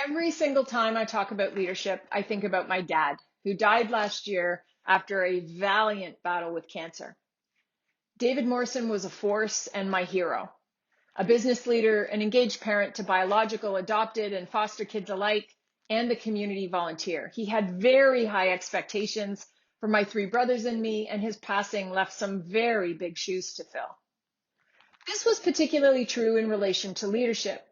Every single time I talk about leadership, I think about my dad, who died last year after a valiant battle with cancer. David Morrison was a force and my hero, a business leader, an engaged parent to biological, adopted, and foster kids alike, and a community volunteer. He had very high expectations for my three brothers and me, and his passing left some very big shoes to fill. This was particularly true in relation to leadership.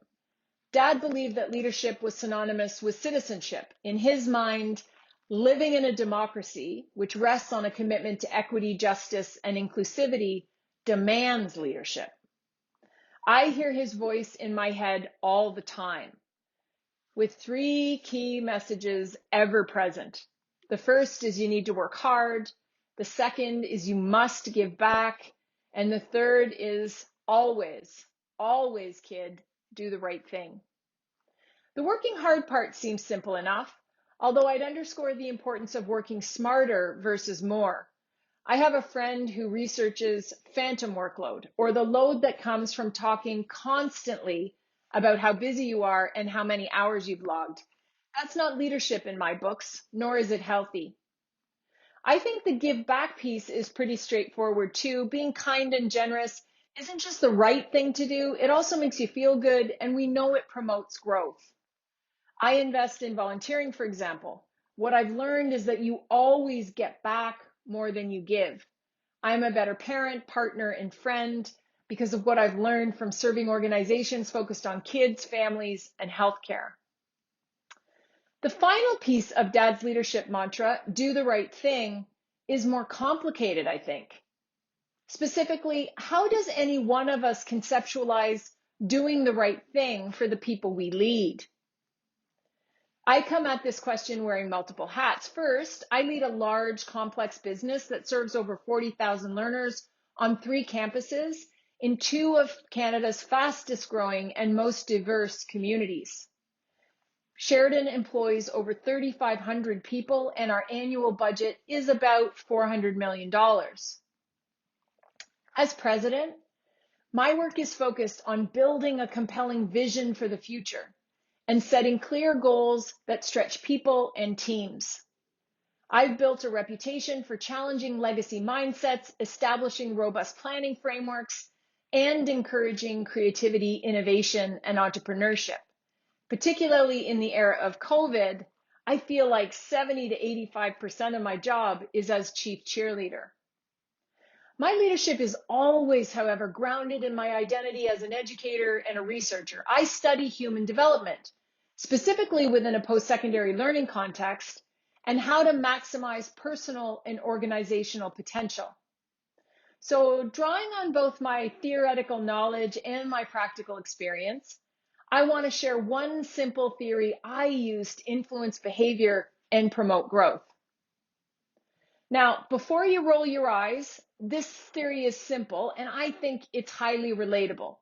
Dad believed that leadership was synonymous with citizenship. In his mind, living in a democracy, which rests on a commitment to equity, justice, and inclusivity, demands leadership. I hear his voice in my head all the time, with three key messages ever present. The first is you need to work hard. The second is you must give back. And the third is always, always, kid, do the right thing. The working hard part seems simple enough, although I'd underscore the importance of working smarter versus more. I have a friend who researches phantom workload, or the load that comes from talking constantly about how busy you are and how many hours you've logged. That's not leadership in my books, nor is it healthy. I think the give back piece is pretty straightforward too. Being kind and generous isn't just the right thing to do, it also makes you feel good, and we know it promotes growth. I invest in volunteering, for example. What I've learned is that you always get back more than you give. I'm a better parent, partner, and friend because of what I've learned from serving organizations focused on kids, families, and healthcare. The final piece of Dad's leadership mantra, do the right thing, is more complicated, I think. Specifically, how does any one of us conceptualize doing the right thing for the people we lead? I come at this question wearing multiple hats. First, I lead a large, complex business that serves over 40,000 learners on 3 campuses in 2 of Canada's fastest growing and most diverse communities. Sheridan employs over 3,500 people, and our annual budget is about $400 million. As president, my work is focused on building a compelling vision for the future and setting clear goals that stretch people and teams. I've built a reputation for challenging legacy mindsets, establishing robust planning frameworks, and encouraging creativity, innovation, and entrepreneurship. Particularly in the era of COVID, I feel like 70 to 85% of my job is as chief cheerleader. My leadership is always, however, grounded in my identity as an educator and a researcher. I study human development, specifically within a post-secondary learning context, and how to maximize personal and organizational potential. So, drawing on both my theoretical knowledge and my practical experience, I want to share one simple theory I use to influence behavior and promote growth. Now, before you roll your eyes, this theory is simple, and I think it's highly relatable.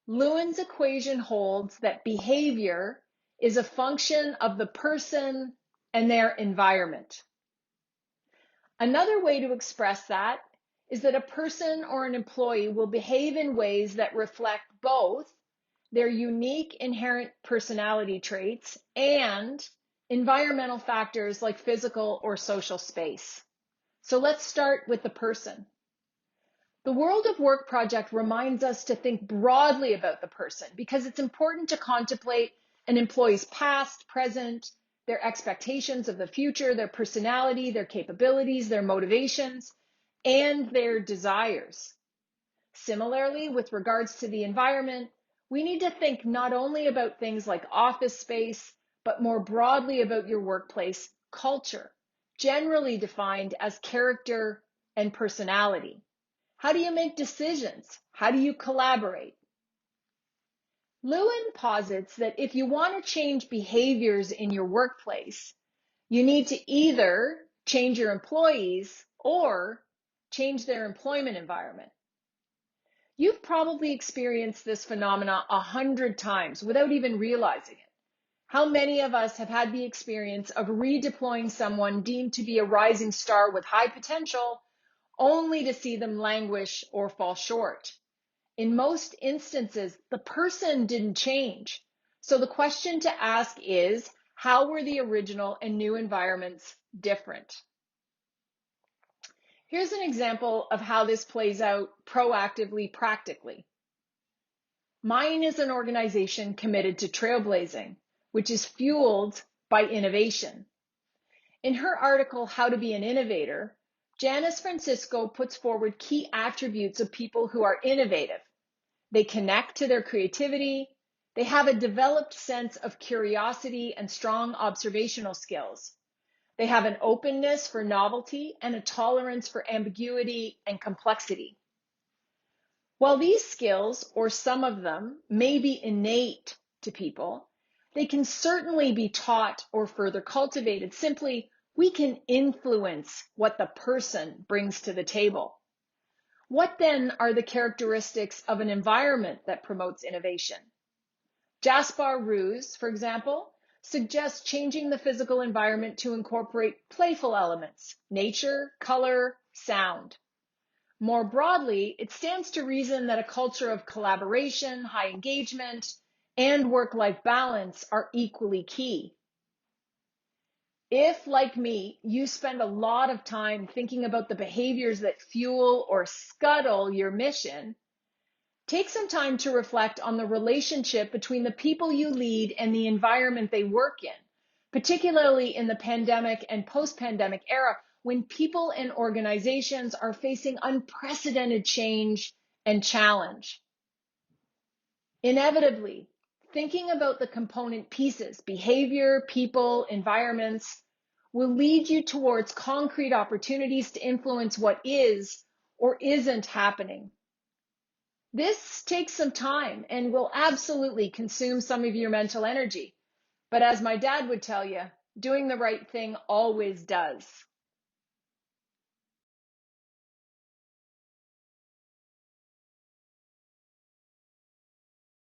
Lewin's equation holds that behavior is a function of the person and their environment. Another way to express that is that a person or an employee will behave in ways that reflect both their unique inherent personality traits and environmental factors like physical or social space. So let's start with the person. The World of Work project reminds us to think broadly about the person because it's important to contemplate an employee's past, present, their expectations of the future, their personality, their capabilities, their motivations, and their desires. Similarly, with regards to the environment, we need to think not only about things like office space, but more broadly about your workplace culture, generally defined as character and personality. How do you make decisions? How do you collaborate? Lewin posits that if you want to change behaviors in your workplace, you need to either change your employees or change their employment environment. You've probably experienced this phenomena 100 times without even realizing it. How many of us have had the experience of redeploying someone deemed to be a rising star with high potential, only to see them languish or fall short? In most instances, the person didn't change, So the question to ask is, how were the original and new environments different? Here's an example of how this plays out proactively, practically. Mine is an organization committed to trailblazing, which is fueled by innovation. In her article, How to Be an Innovator, Janice Francisco puts forward key attributes of people who are innovative. They connect to their creativity. They have a developed sense of curiosity and strong observational skills. They have an openness for novelty and a tolerance for ambiguity and complexity. While these skills, or some of them, may be innate to people, they can certainly be taught or further cultivated. Simply, we can influence what the person brings to the table. What then are the characteristics of an environment that promotes innovation? Jaspar Roos, for example, suggests changing the physical environment to incorporate playful elements, nature, color, sound. More broadly, it stands to reason that a culture of collaboration, high engagement, and work-life balance are equally key. If, like me, you spend a lot of time thinking about the behaviors that fuel or scuttle your mission, take some time to reflect on the relationship between the people you lead and the environment they work in, particularly in the pandemic and post-pandemic era, when people and organizations are facing unprecedented change and challenge. Inevitably, thinking about the component pieces, behavior, people, environments, will lead you towards concrete opportunities to influence what is or isn't happening. This takes some time and will absolutely consume some of your mental energy. But as my dad would tell you, doing the right thing always does.